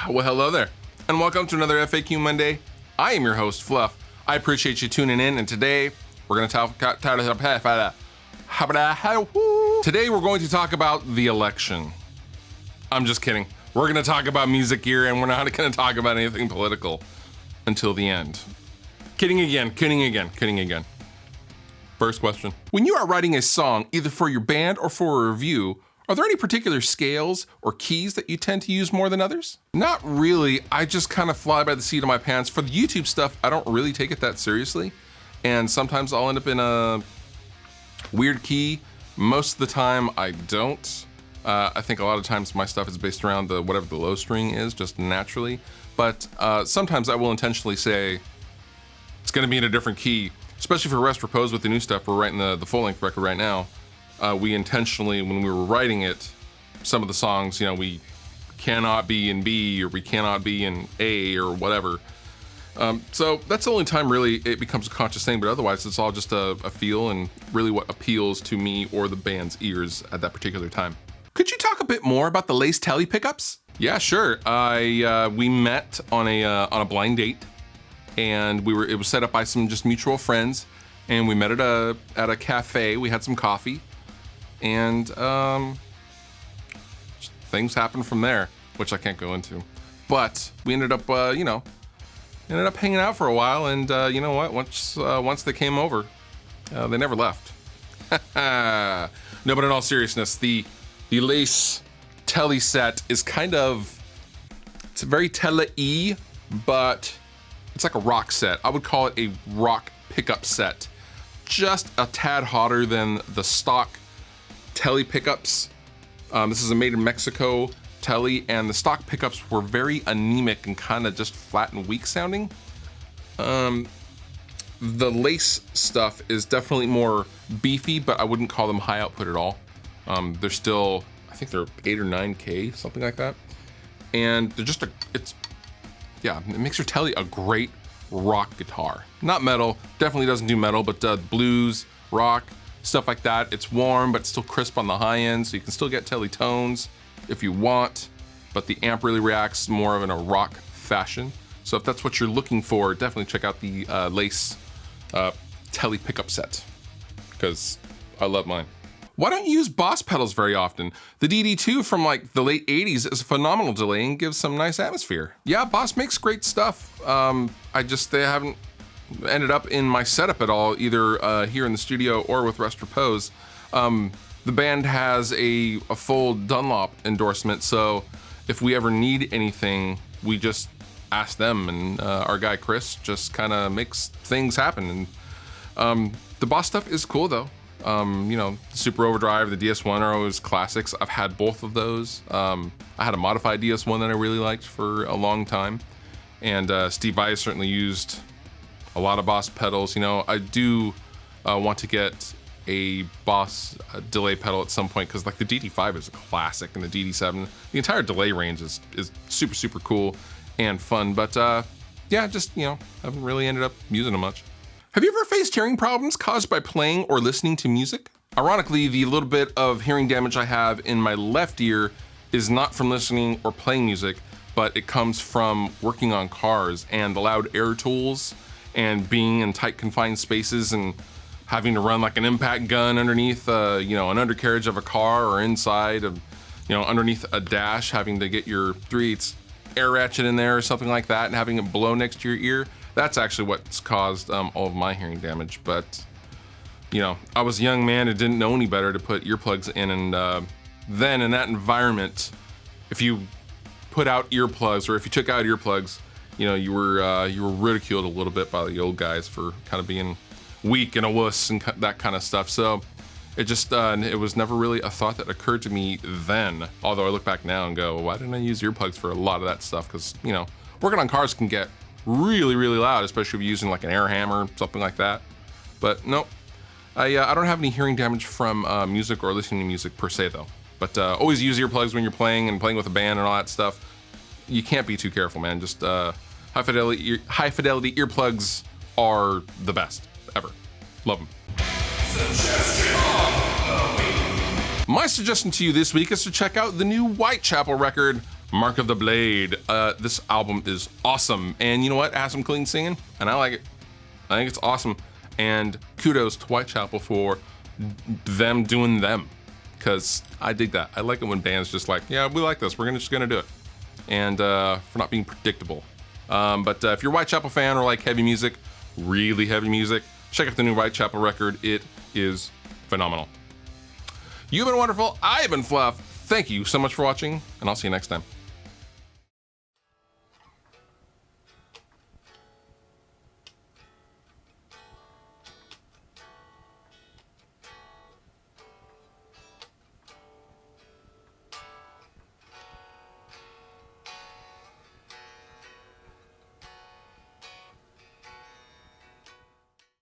Well, hello there, and welcome to another FAQ Monday. I am your host, Fluff. I appreciate you tuning in, and today we're going to talk. Today we're going to talk about the election. I'm just kidding. We're going to talk about music here, and we're not going to talk about anything political until the end. Kidding again. First question. When you are writing a song, either for your band or for a review, are there any particular scales or keys that you tend to use more than others? Not really. I just kind of fly by the seat of my pants. For the YouTube stuff, I don't really take it that seriously. And sometimes I'll end up in a weird key. Most of the time, I don't. I think a lot of times my stuff is based around whatever the low string is, just naturally. But sometimes I will intentionally say it's going to be in a different key, especially for Rest Repose with the new stuff. We're writing the full-length record right now. We intentionally, when we were writing it, some of the songs, we cannot be in B or we cannot be in A or whatever. So that's the only time really it becomes a conscious thing, but otherwise it's all just a feel and really what appeals to me or the band's ears at that particular time. Could you talk a bit more about the Lace Tele pickups? Yeah, sure. We met on a blind date, and it was set up by some just mutual friends, and we met at a cafe. We had some coffee. And things happened from there, which I can't go into. But we ended up, hanging out for a while. And you know what? Once they came over, they never left. No, but in all seriousness, the Lace Tele set is it's very Tele-y, but it's like a rock set. I would call it a rock pickup set. Just a tad hotter than the stock Tele pickups. This is a made in Mexico Tele, and the stock pickups were very anemic and kind of just flat and weak sounding. The Lace stuff is definitely more beefy, but I wouldn't call them high output at all. They're still, I think they're 8 or 9K, something like that. And they're just it makes your Tele a great rock guitar. Not metal, definitely doesn't do metal, but blues, rock, stuff like that. It's warm, but still crisp on the high end, so you can still get Tele tones if you want, but the amp really reacts more of in a rock fashion. So if that's what you're looking for, definitely check out the Lace Tele pickup set, because I love mine. Why don't you use Boss pedals very often? The DD2 from the late 80s is a phenomenal delay and gives some nice atmosphere. Yeah, Boss makes great stuff. They haven't ended up in my setup at all, either here in the studio or with Rest Repose. The band has a full Dunlop endorsement, so if we ever need anything, we just ask them, and our guy Chris just kind of makes things happen. And the Boss stuff is cool though. The Super Overdrive, the DS1 are always classics. I've had both of those. I had a modified DS1 that I really liked for a long time, and Steve Vai certainly used a lot of Boss pedals. I do want to get a Boss delay pedal at some point, because the DD5 is a classic, and the DD7, the entire delay range is super, super cool and fun. But haven't really ended up using them much. Have you ever faced hearing problems caused by playing or listening to music? Ironically, the little bit of hearing damage I have in my left ear is not from listening or playing music, but it comes from working on cars and the loud air tools and being in tight confined spaces and having to run an impact gun underneath an undercarriage of a car, or inside of underneath a dash, having to get your 3/8 air ratchet in there or something like that and having it blow next to your ear. That's actually what's caused all of my hearing damage. But I was a young man and didn't know any better to put earplugs in, and then in that environment, if you put out earplugs, or if you took out earplugs, you were ridiculed a little bit by the old guys for kind of being weak and a wuss and that kind of stuff. So it just it was never really a thought that occurred to me then. Although I look back now and go, well, why didn't I use earplugs for a lot of that stuff? Because working on cars can get really, really loud, especially if you're using an air hammer, something like that. But nope, I don't have any hearing damage from music or listening to music per se though. But always use earplugs when you're playing with a band and all that stuff. You can't be too careful, man. Just high fidelity earplugs are the best ever. Love them. My suggestion to you this week is to check out the new Whitechapel record, Mark of the Blade. This album is awesome. And you know what? It has some clean singing, and I like it. I think it's awesome. And kudos to Whitechapel for them doing them, because I dig that. I like it when bands just like, yeah, we like this. We're just gonna do it. And for not being predictable. But if you're a Whitechapel fan or like heavy music, really heavy music, check out the new Whitechapel record. It is phenomenal. You've been wonderful. I've been Fluff. Thank you so much for watching, and I'll see you next time.